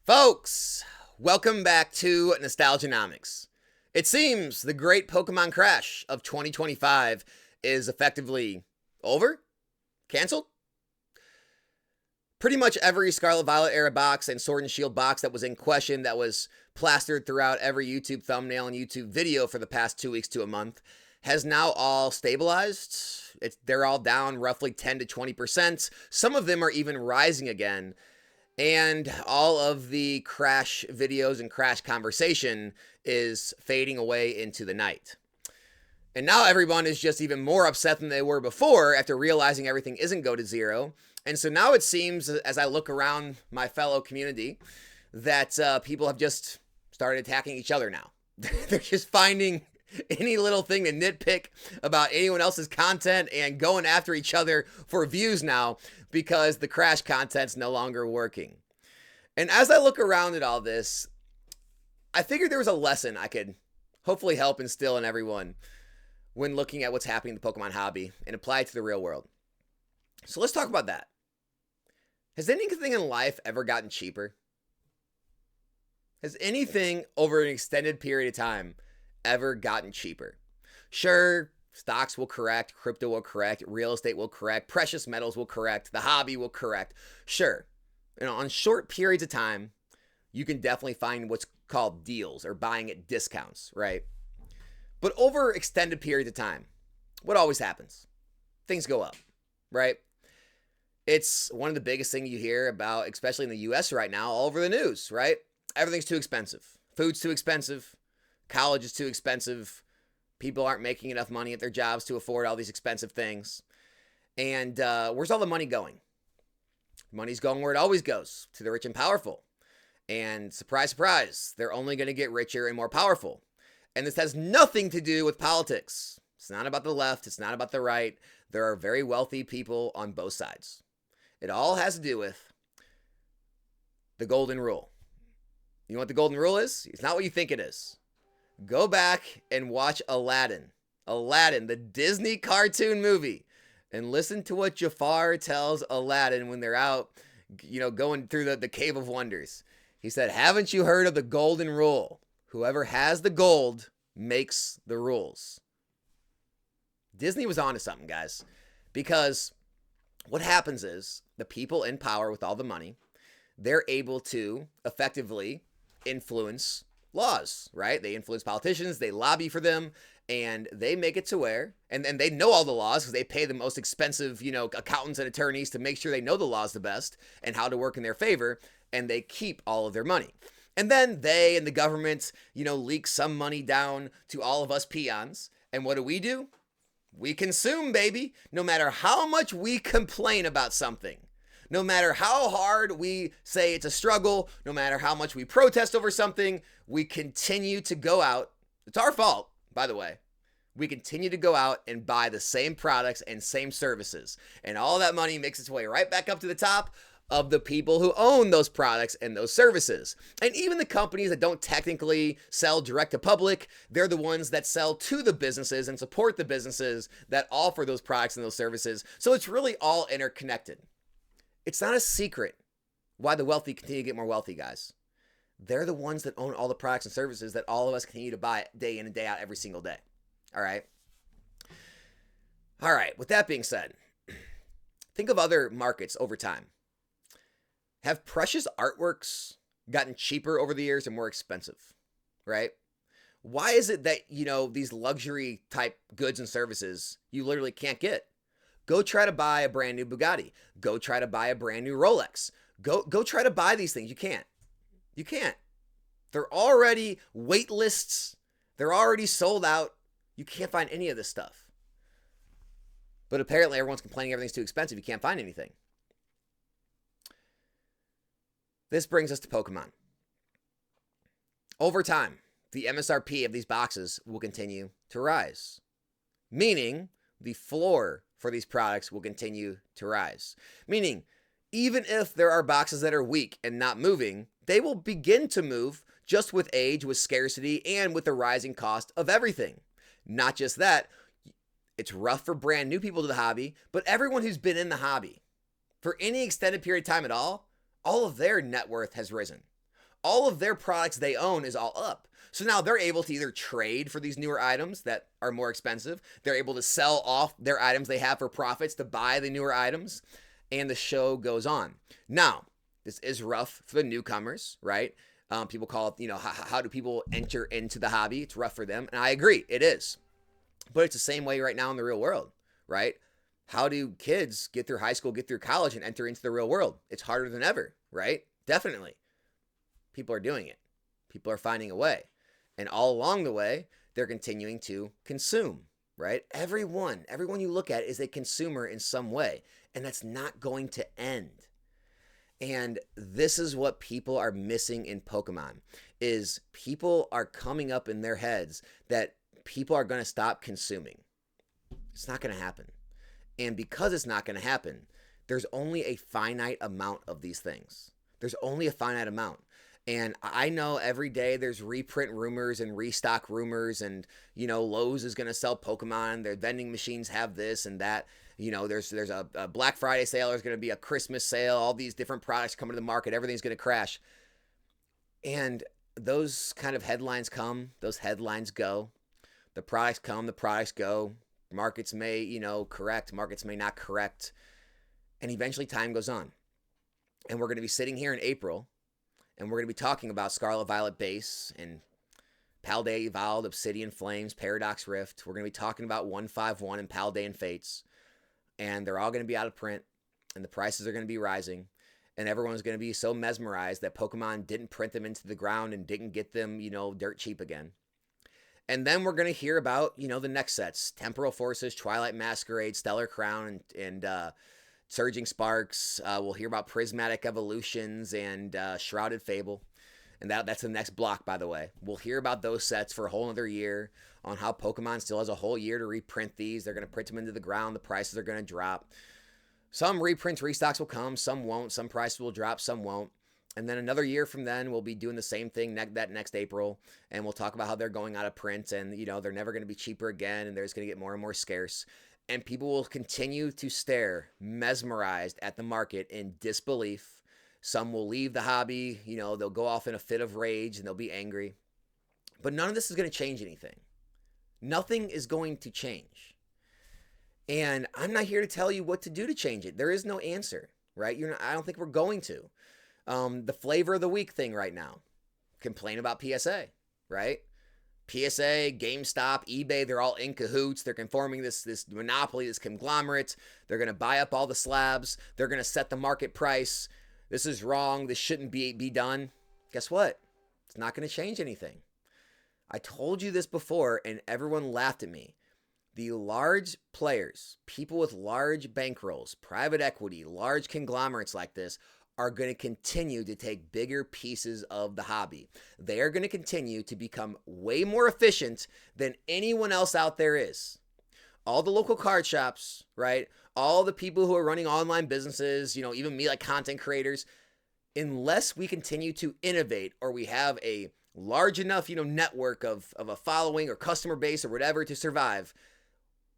Folks, welcome back to Nostalgianomics. It seems the great Pokemon crash of 2025 is effectively over? Canceled? Pretty much every Scarlet Violet era box and Sword and Shield box that was in question, that was plastered throughout every YouTube thumbnail and YouTube video for the past 2 weeks to a month, has now all stabilized. They're all down roughly 10 to 20%. Some of them are even rising again. And all of the crash videos and crash conversation is fading away into the night. And now everyone is just even more upset than they were before after realizing everything isn't go to zero. And so now it seems, as I look around my fellow community, that people have just started attacking each other now. They're just finding any little thing to nitpick about anyone else's content and going after each other for views now because the crash content's no longer working. And as I look around at all this, I figured there was a lesson I could hopefully help instill in everyone when looking at what's happening in the Pokemon hobby and apply it to the real world. So let's talk about that. Has anything in life ever gotten cheaper? Has anything over an extended period of time ever gotten cheaper? Sure, stocks will correct, crypto will correct, real estate will correct, precious metals will correct, the hobby will correct. Sure, on short periods of time, you can definitely find what's called deals or buying at discounts, right? But over extended periods of time, what always happens? Things go up, right? It's one of the biggest things you hear about, especially in the US right now, all over the news, right? Everything's too expensive. Food's too expensive. College is too expensive. People aren't making enough money at their jobs to afford all these expensive things. And where's all the money going? Money's going where it always goes, to the rich and powerful. And surprise, surprise, they're only going to get richer and more powerful. And this has nothing to do with politics. It's not about the left. It's not about the right. There are very wealthy people on both sides. It all has to do with the golden rule. You know what the golden rule is? It's not what you think it is. Go back and watch Aladdin. Aladdin, the Disney cartoon movie. And listen to what Jafar tells Aladdin when they're out, going through the Cave of Wonders. He said, haven't you heard of the golden rule? Whoever has the gold makes the rules. Disney was onto something, guys. Because what happens is the people in power with all the money, they're able to effectively influence laws, right? They influence politicians, they lobby for them, and they make it to where, and they know all the laws because they pay the most expensive, accountants and attorneys to make sure they know the laws the best and how to work in their favor, and they keep all of their money. And then they and the government, leak some money down to all of us peons. And what do? We consume, baby. No matter how much we complain about something, no matter how hard we say it's a struggle, no matter how much we protest over something, we continue to go out. It's our fault, by the way. We continue to go out and buy the same products and same services. And all that money makes its way right back up to the top of the people who own those products and those services. And even the companies that don't technically sell direct to public, they're the ones that sell to the businesses and support the businesses that offer those products and those services. So it's really all interconnected. It's not a secret why the wealthy continue to get more wealthy, guys. They're the ones that own all the products and services that all of us continue to buy day in and day out every single day. All right. With that being said, think of other markets over time. Have precious artworks gotten cheaper over the years and more expensive, right? Why is it that, these luxury type goods and services you literally can't get? Go try to buy a brand new Bugatti. Go try to buy a brand new Rolex. Go try to buy these things. You can't. You can't. They're already wait lists. They're already sold out. You can't find any of this stuff. But apparently everyone's complaining everything's too expensive. You can't find anything. This brings us to Pokemon. Over time, the MSRP of these boxes will continue to rise, meaning the floor for these products will continue to rise. Meaning, even if there are boxes that are weak and not moving, they will begin to move just with age, with scarcity, and with the rising cost of everything. Not just that, it's rough for brand new people to the hobby, but everyone who's been in the hobby for any extended period of time at all of their net worth has risen. all of their products they own is all up. So now they're able to either trade for these newer items that are more expensive. They're able to sell off their items they have for profits to buy the newer items. And the show goes on. Now, this is rough for the newcomers, right? People call it, how do people enter into the hobby? It's rough for them. And I agree, it is. But it's the same way right now in the real world, right? How do kids get through high school, get through college, and enter into the real world? It's harder than ever, right? Definitely. People are doing it. People are finding a way. And all along the way, they're continuing to consume, right? Everyone you look at is a consumer in some way. And that's not going to end. And this is what people are missing in Pokemon, is people are coming up in their heads that people are going to stop consuming. It's not going to happen. And because it's not going to happen, there's only a finite amount of these things. There's only a finite amount. And I know every day there's reprint rumors and restock rumors, and, Lowe's is going to sell Pokemon. Their vending machines have this and that. There's a Black Friday sale. There's going to be a Christmas sale. All these different products coming to the market. Everything's going to crash. And those kind of headlines come. Those headlines go. The products come. The products go. Markets may, correct. Markets may not correct. And eventually time goes on. And we're going to be sitting here in April. And we're going to be talking about Scarlet Violet Base and Paldea Evolved, Obsidian Flames, Paradox Rift. We're going to be talking about 151 and Paldean Fates. And they're all going to be out of print. And the prices are going to be rising. And everyone's going to be so mesmerized that Pokemon didn't print them into the ground and didn't get them, dirt cheap again. And then we're going to hear about, the next sets. Temporal Forces, Twilight Masquerade, Stellar Crown, and Surging Sparks. We'll hear about Prismatic Evolutions and Shrouded Fable. And that's the next block, by the way. We'll hear about those sets for a whole other year on how Pokemon still has a whole year to reprint these. They're going to print them into the ground. The prices are going to drop. Some reprints, restocks will come. Some won't. Some prices will drop. Some won't. And then another year from then, we'll be doing the same thing that next April. And we'll talk about how they're going out of print. And, they're never going to be cheaper again. And they're just going to get more and more scarce. And people will continue to stare, mesmerized at the market in disbelief. Some will leave the hobby. They'll go off in a fit of rage and they'll be angry. But none of this is going to change anything. Nothing is going to change. And I'm not here to tell you what to do to change it. There is no answer, right? I don't think we're going to. The flavor of the week thing right now. Complain about PSA, right? PSA, GameStop, eBay, they're all in cahoots. They're conforming this monopoly, this conglomerate. They're going to buy up all the slabs. They're going to set the market price. This is wrong. This shouldn't be done. Guess what? It's not going to change anything. I told you this before, and everyone laughed at me. The large players, people with large bankrolls, private equity, large conglomerates like this, are going to continue to take bigger pieces of the hobby. They are going to continue to become way more efficient than anyone else out there is. All the local card shops, right? All the people who are running online businesses, even me, like content creators, unless we continue to innovate or we have a large enough, network of a following or customer base or whatever to survive,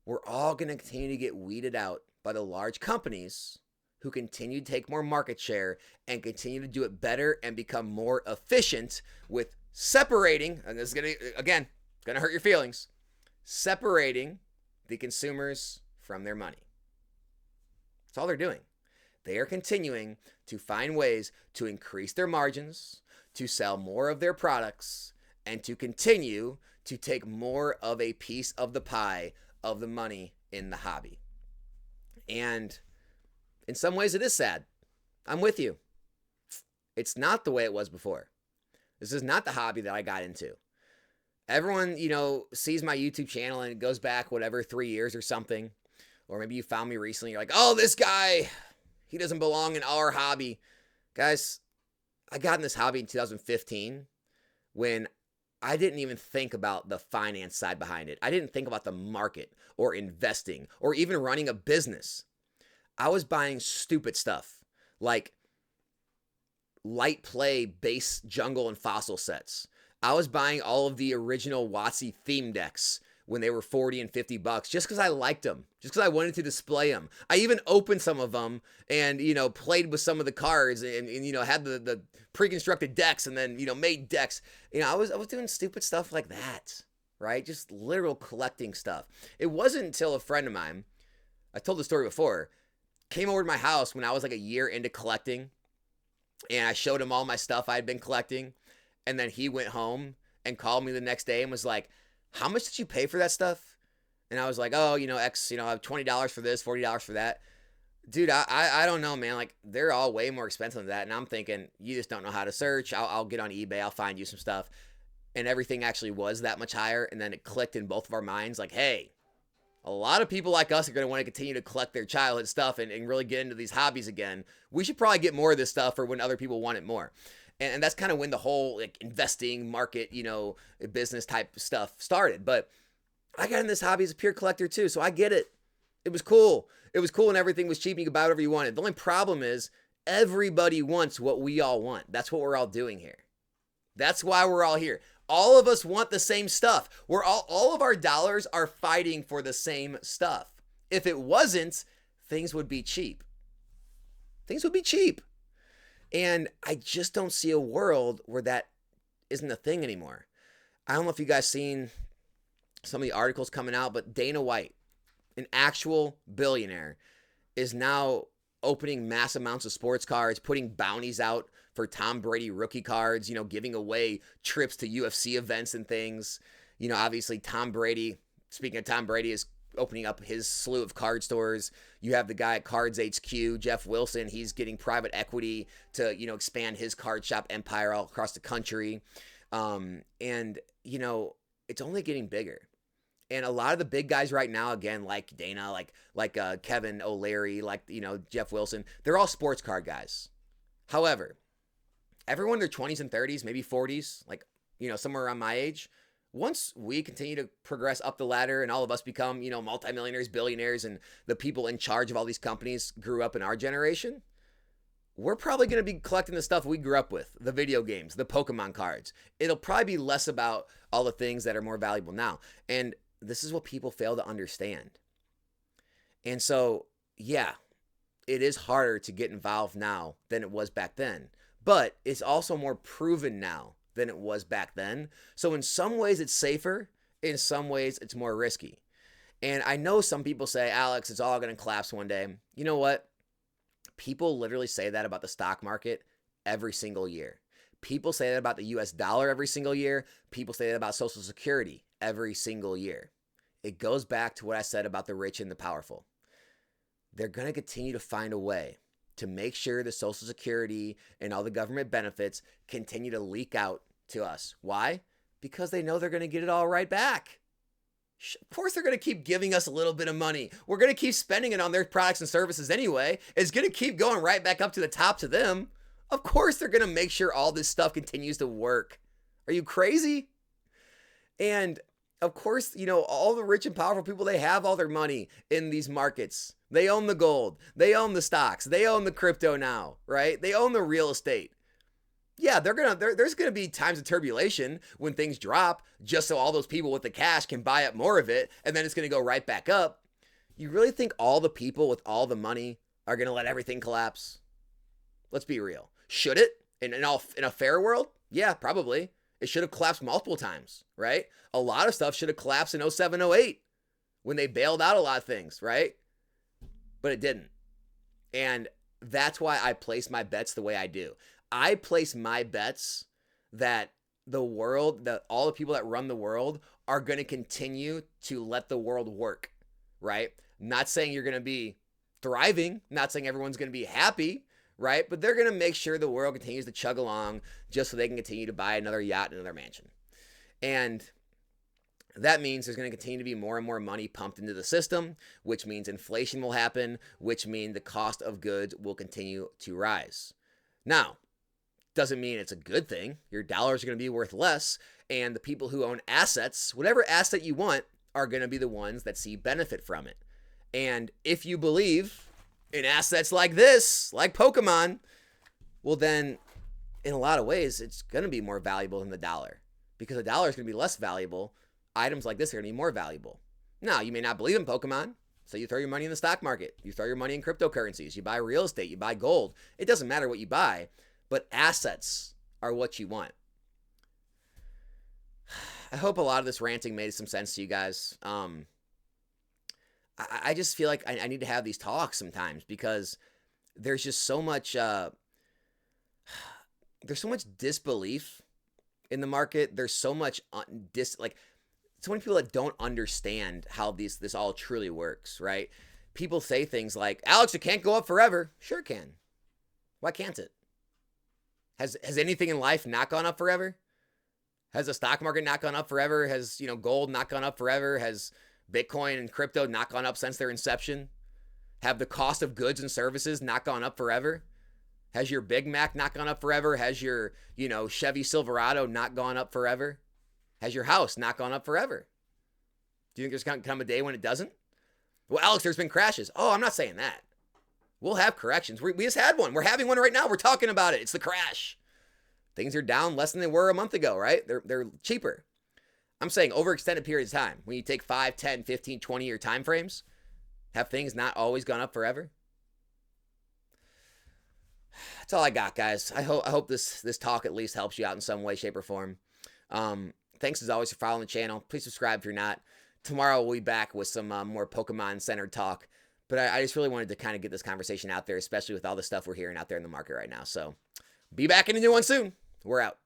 we're all going to continue to get weeded out by the large companies who continue to take more market share and continue to do it better and become more efficient with separating, and this is going to hurt your feelings, separating the consumers from their money. That's all they're doing. They are continuing to find ways to increase their margins, to sell more of their products, and to continue to take more of a piece of the pie of the money in the hobby. And in some ways, it is sad. I'm with you. It's not the way it was before. This is not the hobby that I got into. Everyone, sees my YouTube channel and it goes back, 3 years or something. Or maybe you found me recently. You're like, oh, this guy, he doesn't belong in our hobby. Guys, I got in this hobby in 2015 when I didn't even think about the finance side behind it. I didn't think about the market or investing or even running a business. I was buying stupid stuff like light play base jungle and fossil sets. I was buying all of the original WotC theme decks when they were 40 and 50 bucks just because I liked them, just because I wanted to display them. I even opened some of them and, played with some of the cards and had the pre-constructed decks and then, made decks. I was doing stupid stuff like that, right? Just literal collecting stuff. It wasn't until a friend of mine, I told the story before, came over to my house when I was like a year into collecting, and I showed him all my stuff I had been collecting, and then he went home and called me the next day and was like, how much did you pay for that stuff? And I was like, oh, X, I have $20 for this, $40 for that. Dude, I don't know, man. Like, they're all way more expensive than that. And I'm thinking, you just don't know how to search. I'll get on eBay. I'll find you some stuff. And everything actually was that much higher. And then it clicked in both of our minds like, hey, a lot of people like us are going to want to continue to collect their childhood stuff and really get into these hobbies again. We should probably get more of this stuff for when other people want it more. And that's kind of when the whole like investing market, business type stuff started. But I got in this hobby as a pure collector too, so I get it. It was cool. It was cool and everything was cheap and you could buy whatever you wanted. The only problem is everybody wants what we all want. That's what we're all doing here. That's why we're all here. All of us want the same stuff. All of our dollars are fighting for the same stuff. If it wasn't, things would be cheap. Things would be cheap. And I just don't see a world where that isn't a thing anymore. I don't know if you guys seen some of the articles coming out, but Dana White, an actual billionaire, is now opening mass amounts of sports cards, putting bounties out for Tom Brady rookie cards, giving away trips to UFC events and things. Obviously Tom Brady, speaking of Tom Brady, is opening up his slew of card stores. You have the guy at Cards HQ, Jeff Wilson. He's getting private equity to, expand his card shop empire all across the country. It's only getting bigger. And a lot of the big guys right now, again, like Dana, like Kevin O'Leary, Jeff Wilson, they're all sports card guys. However, everyone in their 20s and 30s, maybe 40s, somewhere around my age, once we continue to progress up the ladder and all of us become, multimillionaires, billionaires, and the people in charge of all these companies grew up in our generation, we're probably going to be collecting the stuff we grew up with, the video games, the Pokemon cards. It'll probably be less about all the things that are more valuable now. And this is what people fail to understand. And so, yeah, it is harder to get involved now than it was back then. But it's also more proven now than it was back then. So in some ways it's safer, in some ways it's more risky. And I know some people say, Alex, it's all going to collapse one day. You know what? People literally say that about the stock market every single year. People say that about the US dollar every single year. People say that about Social Security every single year. It goes back to what I said about the rich and the powerful. They're going to continue to find a way to make sure the Social Security and all the government benefits continue to leak out to us. Why? Because they know they're going to get it all right back. Of course they're going to keep giving us a little bit of money. We're going to keep spending it on their products and services anyway. It's going to keep going right back up to the top to them. Of course they're going to make sure all this stuff continues to work. Are you crazy? And of course, all the rich and powerful people, they have all their money in these markets. They own the gold. They own the stocks. They own the crypto now, right? They own the real estate. Yeah, there's going to be times of turbulation when things drop just so all those people with the cash can buy up more of it, and then it's going to go right back up. You really think all the people with all the money are going to let everything collapse? Let's be real. Should it? In a fair world? Yeah, probably. It should have collapsed multiple times, right? A lot of stuff should have collapsed in 07, 08 when they bailed out a lot of things, right? But it didn't. And that's why I place my bets the way I do. I place my bets that the world, that all the people that run the world are going to continue to let the world work, right? Not saying you're going to be thriving, not saying everyone's going to be happy, right? But they're going to make sure the world continues to chug along just so they can continue to buy another yacht and another mansion. And that means there's going to continue to be more and more money pumped into the system, which means inflation will happen, which means the cost of goods will continue to rise. Now, doesn't mean it's a good thing. Your dollars are going to be worth less, and the people who own assets, whatever asset you want, are going to be the ones that see benefit from it. And if you believe in assets like this, like Pokemon, well then, in a lot of ways, it's going to be more valuable than the dollar, because the dollar is going to be less valuable items like this are going to be more valuable. Now, you may not believe in Pokemon, so you throw your money in the stock market. You throw your money in cryptocurrencies. You buy real estate. You buy gold. It doesn't matter what you buy, but assets are what you want. I hope a lot of this ranting made some sense to you guys. I just feel like I need to have these talks sometimes because there's just so much there's so much disbelief in the market. There's so much so many people that don't understand how this all truly works, right? People say things like, Alex, it can't go up forever. Sure it can. Why can't it? Has anything in life not gone up forever? Has the stock market not gone up forever? Has, gold not gone up forever? Has Bitcoin and crypto not gone up since their inception? Have the cost of goods and services not gone up forever? Has your Big Mac not gone up forever? Has your, Chevy Silverado not gone up forever? Has your house not gone up forever? Do you think there's going to come a day when it doesn't? Well, Alex, there's been crashes. Oh, I'm not saying that. We'll have corrections. We just had one. We're having one right now. We're talking about it. It's the crash. Things are down less than they were a month ago, right? They're cheaper. I'm saying over extended periods of time, when you take 5, 10, 15, 20-year time frames, have things not always gone up forever? That's all I got, guys. I hope this talk at least helps you out in some way, shape, or form. Thanks as always for following the channel. Please subscribe if you're not. Tomorrow we'll be back with some more Pokemon-centered talk. But I just really wanted to kind of get this conversation out there, especially with all the stuff we're hearing out there in the market right now. So be back in a new one soon. We're out.